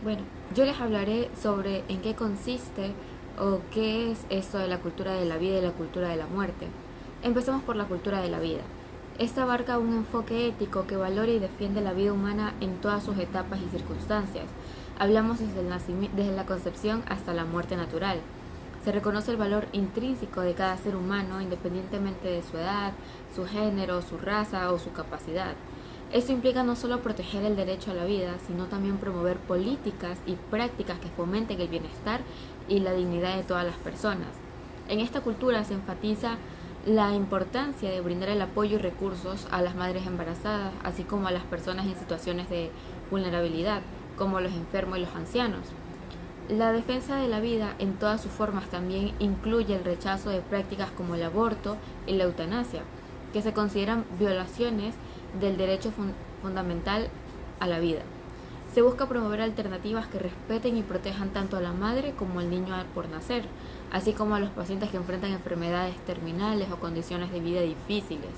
Bueno, yo les hablaré sobre en qué consiste o qué es esto de la cultura de la vida y la cultura de la muerte. Empecemos por la cultura de la vida. Esta abarca un enfoque ético que valora y defiende la vida humana en todas sus etapas y circunstancias. Hablamos desde la concepción hasta la muerte natural. Se reconoce el valor intrínseco de cada ser humano independientemente de su edad, su género, su raza o su capacidad. Esto implica no solo proteger el derecho a la vida, sino también promover políticas y prácticas que fomenten el bienestar y la dignidad de todas las personas. En esta cultura se enfatiza la importancia de brindar el apoyo y recursos a las madres embarazadas, así como a las personas en situaciones de vulnerabilidad, como los enfermos y los ancianos. La defensa de la vida en todas sus formas también incluye el rechazo de prácticas como el aborto y la eutanasia, que se consideran violaciones del derecho fundamental a la vida. Se busca promover alternativas que respeten y protejan tanto a la madre como al niño por nacer, así como a los pacientes que enfrentan enfermedades terminales o condiciones de vida difíciles.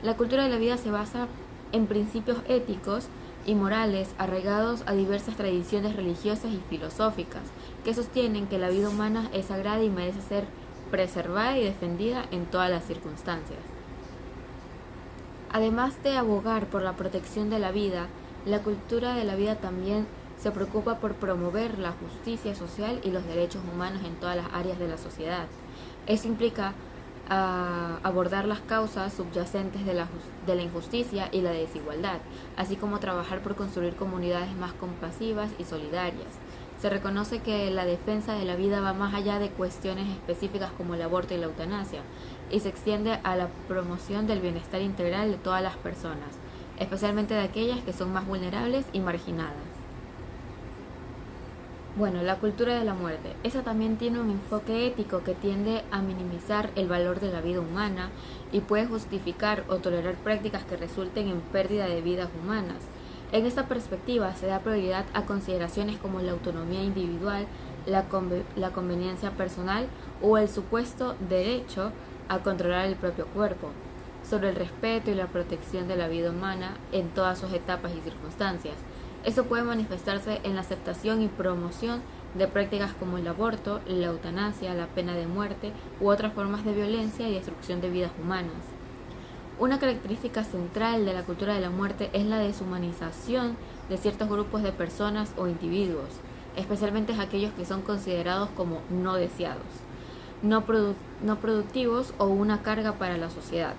La cultura de la vida se basa en principios éticos y morales arraigados a diversas tradiciones religiosas y filosóficas que sostienen que la vida humana es sagrada y merece ser preservada y defendida en todas las circunstancias. Además de abogar por la protección de la vida, la cultura de la vida también se preocupa por promover la justicia social y los derechos humanos en todas las áreas de la sociedad. Eso implica abordar las causas subyacentes de la injusticia y la desigualdad, así como trabajar por construir comunidades más compasivas y solidarias. Se reconoce que la defensa de la vida va más allá de cuestiones específicas como el aborto y la eutanasia, y se extiende a la promoción del bienestar integral de todas las personas, especialmente de aquellas que son más vulnerables y marginadas. Bueno, la cultura de la muerte. Esa también tiene un enfoque ético que tiende a minimizar el valor de la vida humana y puede justificar o tolerar prácticas que resulten en pérdida de vidas humanas. En esta perspectiva se da prioridad a consideraciones como la autonomía individual, la conveniencia personal o el supuesto derecho a controlar el propio cuerpo, sobre el respeto y la protección de la vida humana en todas sus etapas y circunstancias. Eso puede manifestarse en la aceptación y promoción de prácticas como el aborto, la eutanasia, la pena de muerte u otras formas de violencia y destrucción de vidas humanas. Una característica central de la cultura de la muerte es la deshumanización de ciertos grupos de personas o individuos, especialmente aquellos que son considerados como no deseados, no productivos o una carga para la sociedad.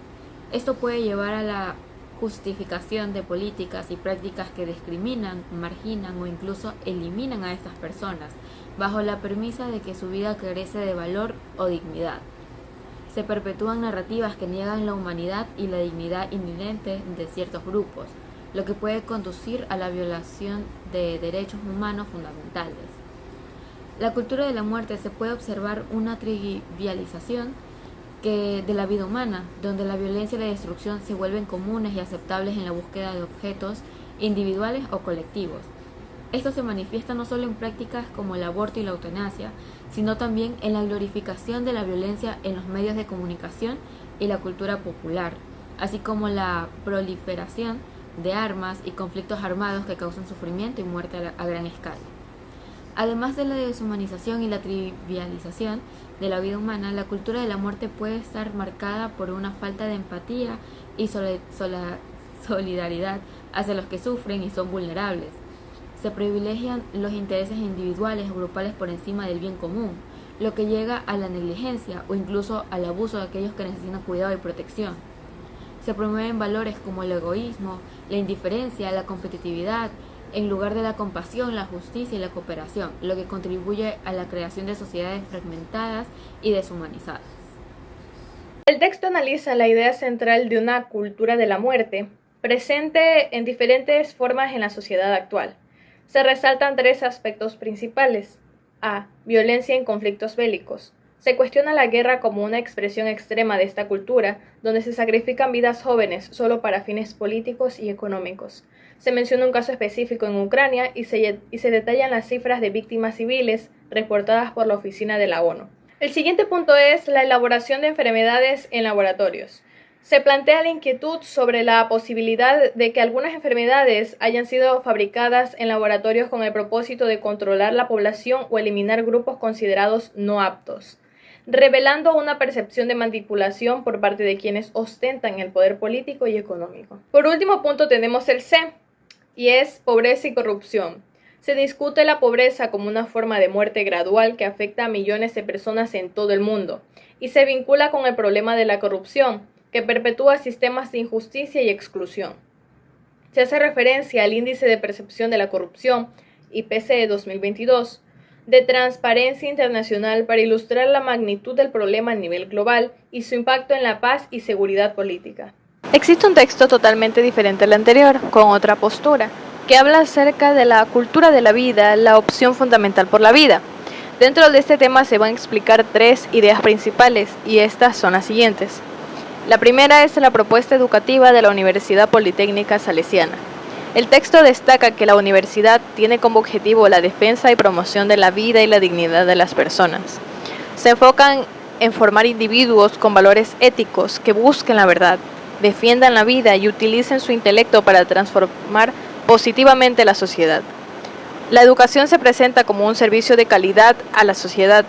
Esto puede llevar a la justificación de políticas y prácticas que discriminan, marginan o incluso eliminan a estas personas, bajo la premisa de que su vida carece de valor o dignidad. Se perpetúan narrativas que niegan la humanidad y la dignidad inherente de ciertos grupos, lo que puede conducir a la violación de derechos humanos fundamentales. La cultura de la muerte se puede observar una trivialización de la vida humana, donde la violencia y la destrucción se vuelven comunes y aceptables en la búsqueda de objetos individuales o colectivos. Esto se manifiesta no solo en prácticas como el aborto y la eutanasia, sino también en la glorificación de la violencia en los medios de comunicación y la cultura popular, así como la proliferación de armas y conflictos armados que causan sufrimiento y muerte a gran escala. Además de la deshumanización y la trivialización de la vida humana, la cultura de la muerte puede estar marcada por una falta de empatía y solidaridad hacia los que sufren y son vulnerables. Se privilegian los intereses individuales o grupales por encima del bien común, lo que llega a la negligencia o incluso al abuso de aquellos que necesitan cuidado y protección. Se promueven valores como el egoísmo, la indiferencia, la competitividad, en lugar de la compasión, la justicia y la cooperación, lo que contribuye a la creación de sociedades fragmentadas y deshumanizadas. El texto analiza la idea central de una cultura de la muerte, presente en diferentes formas en la sociedad actual. Se resaltan tres aspectos principales. A. Violencia en conflictos bélicos. Se cuestiona la guerra como una expresión extrema de esta cultura, donde se sacrifican vidas jóvenes solo para fines políticos y económicos. Se menciona un caso específico en Ucrania y se detallan las cifras de víctimas civiles reportadas por la Oficina de la ONU. El siguiente punto es la elaboración de enfermedades en laboratorios. Se plantea la inquietud sobre la posibilidad de que algunas enfermedades hayan sido fabricadas en laboratorios con el propósito de controlar la población o eliminar grupos considerados no aptos, revelando una percepción de manipulación por parte de quienes ostentan el poder político y económico. Por último punto tenemos el C, y es pobreza y corrupción. Se discute la pobreza como una forma de muerte gradual que afecta a millones de personas en todo el mundo, y se vincula con el problema de la corrupción, que perpetúa sistemas de injusticia y exclusión. Se hace referencia al Índice de Percepción de la Corrupción, IPC 2022, de Transparencia Internacional para ilustrar la magnitud del problema a nivel global y su impacto en la paz y seguridad política. Existe un texto totalmente diferente al anterior, con otra postura, que habla acerca de la cultura de la vida, la opción fundamental por la vida. Dentro de este tema se van a explicar 3 ideas principales, y estas son las siguientes. La primera es la propuesta educativa de la Universidad Politécnica Salesiana. El texto destaca que la universidad tiene como objetivo la defensa y promoción de la vida y la dignidad de las personas. Se enfocan en formar individuos con valores éticos que busquen la verdad, defiendan la vida y utilicen su intelecto para transformar positivamente la sociedad. La educación se presenta como un servicio de calidad a la sociedad,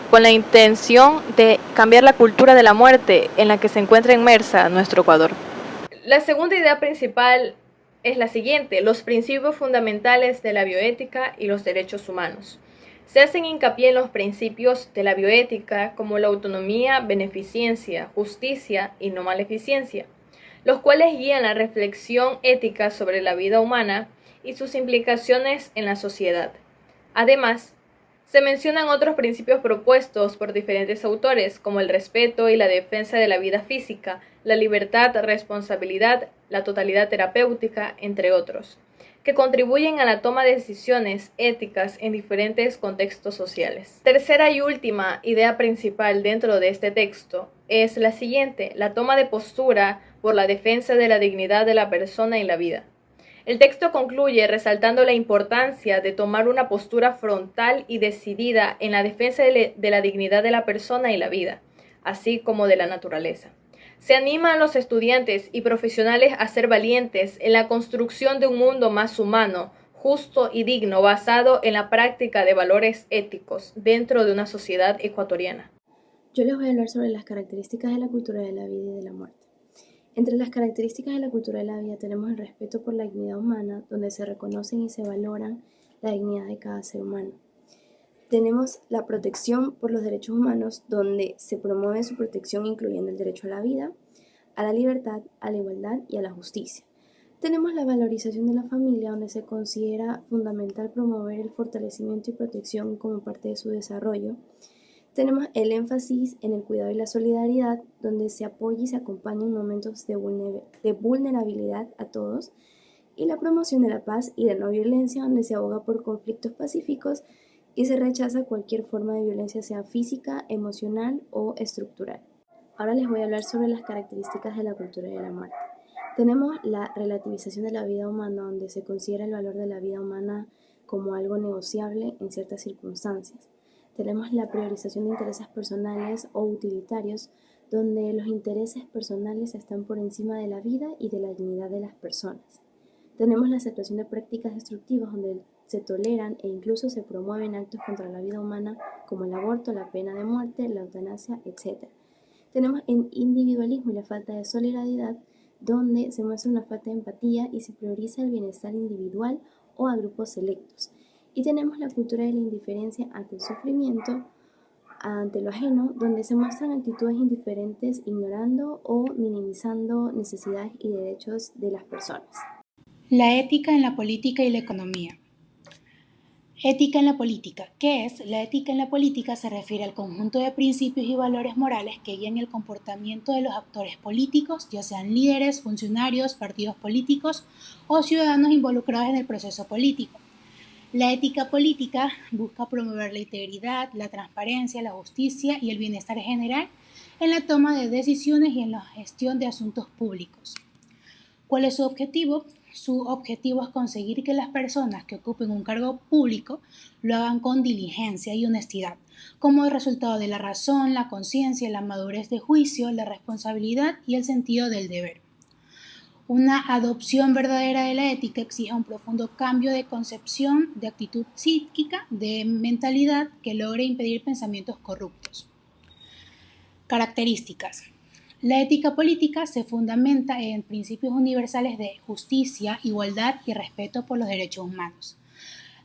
con la intención de cambiar la cultura de la muerte en la que se encuentra inmersa nuestro Ecuador. La segunda idea principal es la siguiente: los principios fundamentales de la bioética y los derechos humanos. Se hacen hincapié en los principios de la bioética como la autonomía, beneficencia, justicia y no maleficencia, los cuales guían la reflexión ética sobre la vida humana y sus implicaciones en la sociedad. Además, se mencionan otros principios propuestos por diferentes autores, como el respeto y la defensa de la vida física, la libertad, responsabilidad, la totalidad terapéutica, entre otros, que contribuyen a la toma de decisiones éticas en diferentes contextos sociales. Tercera y última idea principal dentro de este texto es la siguiente: la toma de postura por la defensa de la dignidad de la persona y la vida. El texto concluye resaltando la importancia de tomar una postura frontal y decidida en la defensa de la dignidad de la persona y la vida, así como de la naturaleza. Se anima a los estudiantes y profesionales a ser valientes en la construcción de un mundo más humano, justo y digno, basado en la práctica de valores éticos dentro de una sociedad ecuatoriana. Yo les voy a hablar sobre las características de la cultura de la vida y de la muerte. Entre las características de la cultura de la vida tenemos el respeto por la dignidad humana, donde se reconocen y se valoran la dignidad de cada ser humano. Tenemos la protección por los derechos humanos, donde se promueve su protección incluyendo el derecho a la vida, a la libertad, a la igualdad y a la justicia. Tenemos la valorización de la familia, donde se considera fundamental promover el fortalecimiento y protección como parte de su desarrollo. Tenemos el énfasis en el cuidado y la solidaridad, donde se apoya y se acompaña en momentos de vulnerabilidad a todos, y la promoción de la paz y la no violencia, donde se aboga por conflictos pacíficos y se rechaza cualquier forma de violencia, sea física, emocional o estructural. Ahora les voy a hablar sobre las características de la cultura de la muerte. Tenemos la relativización de la vida humana, donde se considera el valor de la vida humana como algo negociable en ciertas circunstancias. Tenemos la priorización de intereses personales o utilitarios, donde los intereses personales están por encima de la vida y de la dignidad de las personas. Tenemos la aceptación de prácticas destructivas, donde se toleran e incluso se promueven actos contra la vida humana como el aborto, la pena de muerte, la eutanasia, etc. Tenemos el individualismo y la falta de solidaridad, donde se muestra una falta de empatía y se prioriza el bienestar individual o a grupos selectos. Y tenemos la cultura de la indiferencia ante el sufrimiento, ante lo ajeno, donde se muestran actitudes indiferentes ignorando o minimizando necesidades y derechos de las personas. La ética en la política y la economía. Ética en la política. ¿Qué es? La ética en la política se refiere al conjunto de principios y valores morales que guían el comportamiento de los actores políticos, ya sean líderes, funcionarios, partidos políticos o ciudadanos involucrados en el proceso político. La ética política busca promover la integridad, la transparencia, la justicia y el bienestar general en la toma de decisiones y en la gestión de asuntos públicos. ¿Cuál es su objetivo? Su objetivo es conseguir que las personas que ocupen un cargo público lo hagan con diligencia y honestidad, como resultado de la razón, la conciencia, la madurez de juicio, la responsabilidad y el sentido del deber. Una adopción verdadera de la ética exige un profundo cambio de concepción, de actitud psíquica, de mentalidad que logre impedir pensamientos corruptos. Características. La ética política se fundamenta en principios universales de justicia, igualdad y respeto por los derechos humanos,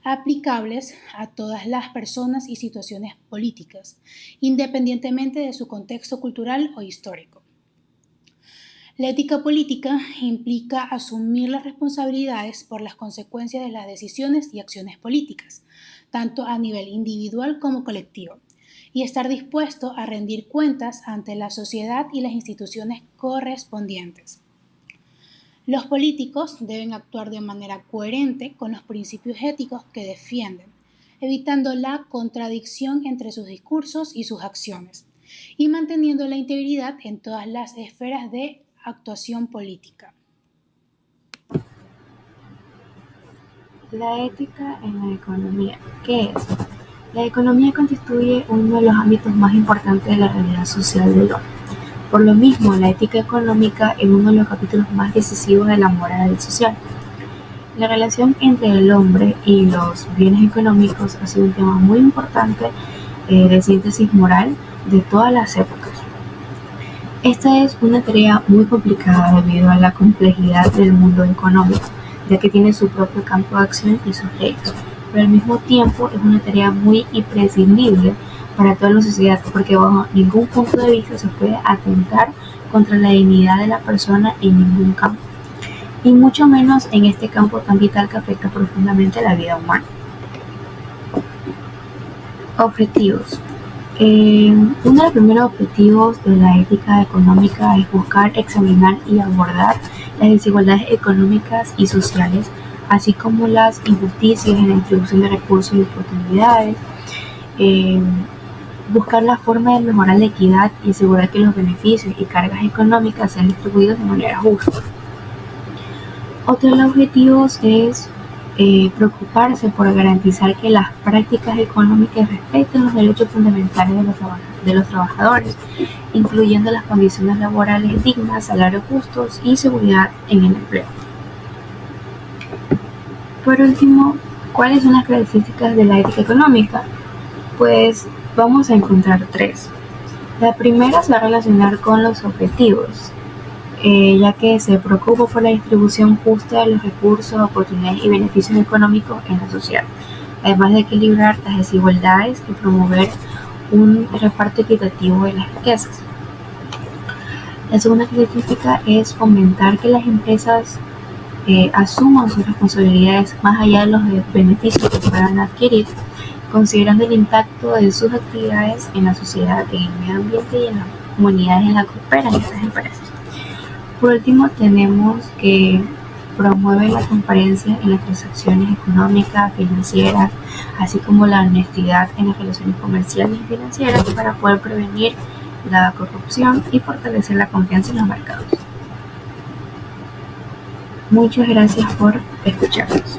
aplicables a todas las personas y situaciones políticas, independientemente de su contexto cultural o histórico. La ética política implica asumir las responsabilidades por las consecuencias de las decisiones y acciones políticas, tanto a nivel individual como colectivo, y estar dispuesto a rendir cuentas ante la sociedad y las instituciones correspondientes. Los políticos deben actuar de manera coherente con los principios éticos que defienden, evitando la contradicción entre sus discursos y sus acciones, y manteniendo la integridad en todas las esferas de actuación política. La ética en la economía. ¿Qué es? La economía constituye uno de los ámbitos más importantes de la realidad social del hombre. Por lo mismo, la ética económica es uno de los capítulos más decisivos de la moral social. La relación entre el hombre y los bienes económicos ha sido un tema muy importante de síntesis moral de todas las épocas. Esta es una tarea muy complicada debido a la complejidad del mundo económico, ya que tiene su propio campo de acción y sus leyes, pero al mismo tiempo es una tarea muy imprescindible para toda la sociedad, porque bajo ningún punto de vista se puede atentar contra la dignidad de la persona en ningún campo, y mucho menos en este campo tan vital que afecta profundamente a la vida humana. Objetivos. Uno de los primeros objetivos de la ética económica es buscar, examinar y abordar las desigualdades económicas y sociales, así como las injusticias en la distribución de recursos y oportunidades, buscar la forma de mejorar la equidad y asegurar que los beneficios y cargas económicas sean distribuidos de manera justa. Otro de los objetivos es preocuparse por garantizar que las prácticas económicas respeten los derechos fundamentales de los trabajadores, incluyendo las condiciones laborales dignas, salarios justos y seguridad en el empleo. Por último, ¿cuáles son las características de la ética económica? Pues vamos a encontrar tres. La primera se va a relacionar con los objetivos, ya que se preocupa por la distribución justa de los recursos, oportunidades y beneficios económicos en la sociedad, además de equilibrar las desigualdades y promover un reparto equitativo de las riquezas. La segunda característica es fomentar que las empresas asuman sus responsabilidades más allá de los beneficios que puedan adquirir, considerando el impacto de sus actividades en la sociedad, en el medio ambiente y en las comunidades en las que operan estas empresas. Por último, tenemos que promueve la transparencia en las transacciones económicas, financieras, así como la honestidad en las relaciones comerciales y financieras para poder prevenir la corrupción y fortalecer la confianza en los mercados. Muchas gracias por escucharnos.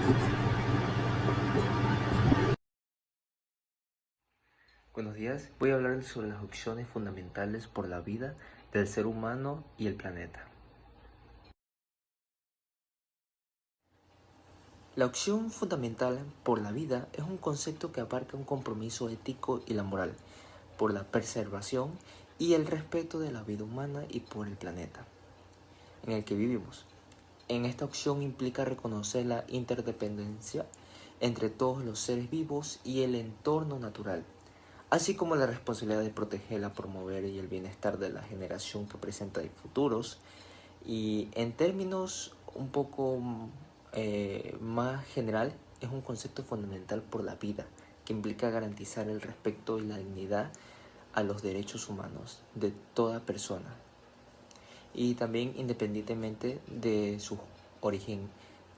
Buenos días, voy a hablar sobre las opciones fundamentales por la vida del ser humano y el planeta. La opción fundamental por la vida es un concepto que abarca un compromiso ético y la moral por la preservación y el respeto de la vida humana y por el planeta en el que vivimos. En esta opción implica reconocer la interdependencia entre todos los seres vivos y el entorno natural, así como la responsabilidad de protegerla, promover y el bienestar de la generación que presenta y futuros. Y en términos un poco más general, es un concepto fundamental por la vida, que implica garantizar el respeto y la dignidad a los derechos humanos de toda persona, y también independientemente de su origen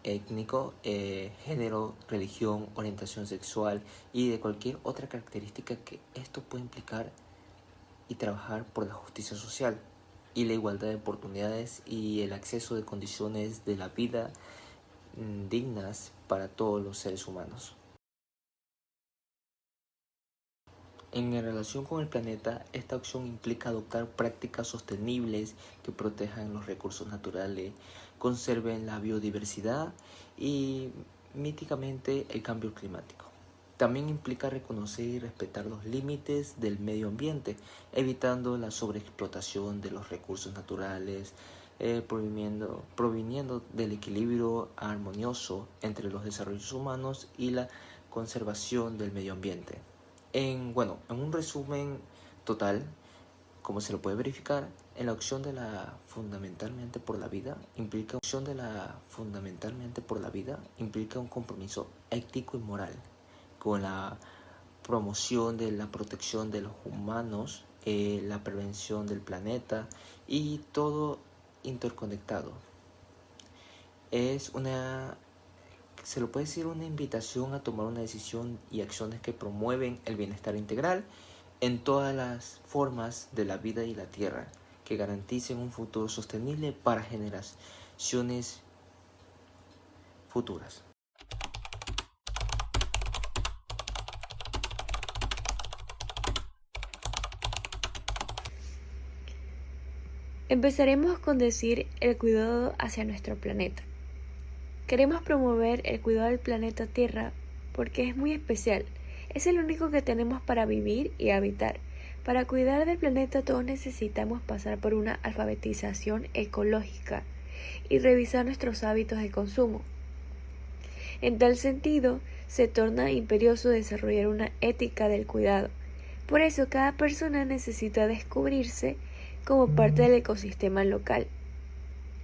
étnico, género, religión, orientación sexual y de cualquier otra característica que esto puede implicar, y trabajar por la justicia social y la igualdad de oportunidades y el acceso de condiciones de la vida dignas para todos los seres humanos. En relación con el planeta, esta opción implica adoptar prácticas sostenibles que protejan los recursos naturales, conserven la biodiversidad y míticamente el cambio climático. También implica reconocer y respetar los límites del medio ambiente, evitando la sobreexplotación de los recursos naturales, proviniendo del equilibrio armonioso entre los desarrollos humanos y la conservación del medio ambiente. En un resumen total, como se lo puede verificar, en la opción de la fundamentalmente por la vida implica un compromiso ético y moral con la promoción de la protección de los humanos, la prevención del planeta y todo interconectado. Se lo puede decir, una invitación a tomar una decisión y acciones que promueven el bienestar integral en todas las formas de la vida y la tierra, que garanticen un futuro sostenible para generaciones futuras. Empezaremos con decir el cuidado hacia nuestro planeta. Queremos promover el cuidado del planeta Tierra porque es muy especial. Es el único que tenemos para vivir y habitar. Para cuidar del planeta todos necesitamos pasar por una alfabetización ecológica y revisar nuestros hábitos de consumo. En tal sentido, se torna imperioso desarrollar una ética del cuidado. Por eso cada persona necesita descubrirse como parte del ecosistema local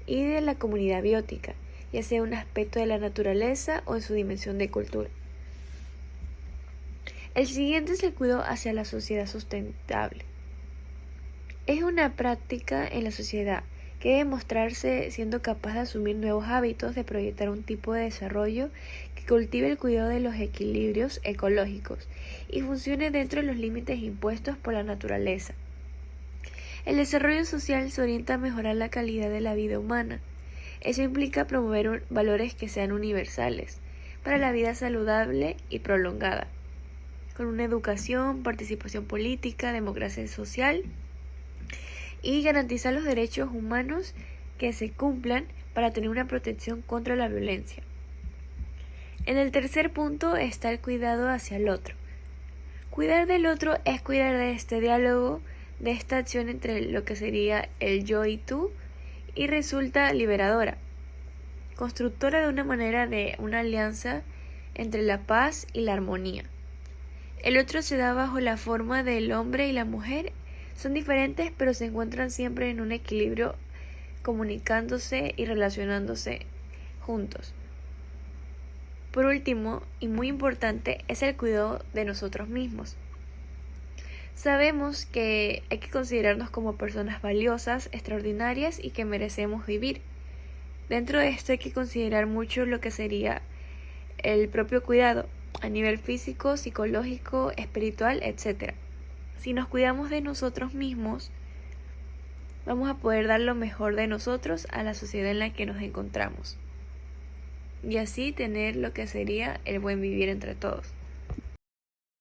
y de la comunidad biótica, ya sea un aspecto de la naturaleza o en su dimensión de cultura. El siguiente es el cuidado hacia la sociedad sustentable. Es una práctica en la sociedad que debe mostrarse siendo capaz de asumir nuevos hábitos, de proyectar un tipo de desarrollo que cultive el cuidado de los equilibrios ecológicos y funcione dentro de los límites impuestos por la naturaleza. El desarrollo social se orienta a mejorar la calidad de la vida humana. Eso implica promover valores que sean universales para la vida saludable y prolongada, con una educación, participación política, democracia social y garantizar los derechos humanos que se cumplan para tener una protección contra la violencia. En el tercer punto está el cuidado hacia el otro. Cuidar del otro es cuidar de este diálogo, de esta acción entre lo que sería el yo y tú, y resulta liberadora, constructora de una manera de una alianza entre la paz y la armonía. El otro se da bajo la forma del hombre y la mujer. Son diferentes, pero se encuentran siempre en un equilibrio, comunicándose y relacionándose juntos. Por último, y muy importante, es el cuidado de nosotros mismos. Sabemos que hay que considerarnos como personas valiosas, extraordinarias y que merecemos vivir. Dentro de esto hay que considerar mucho lo que sería el propio cuidado a nivel físico, psicológico, espiritual, etc. Si nos cuidamos de nosotros mismos, vamos a poder dar lo mejor de nosotros a la sociedad en la que nos encontramos y así tener lo que sería el buen vivir entre todos.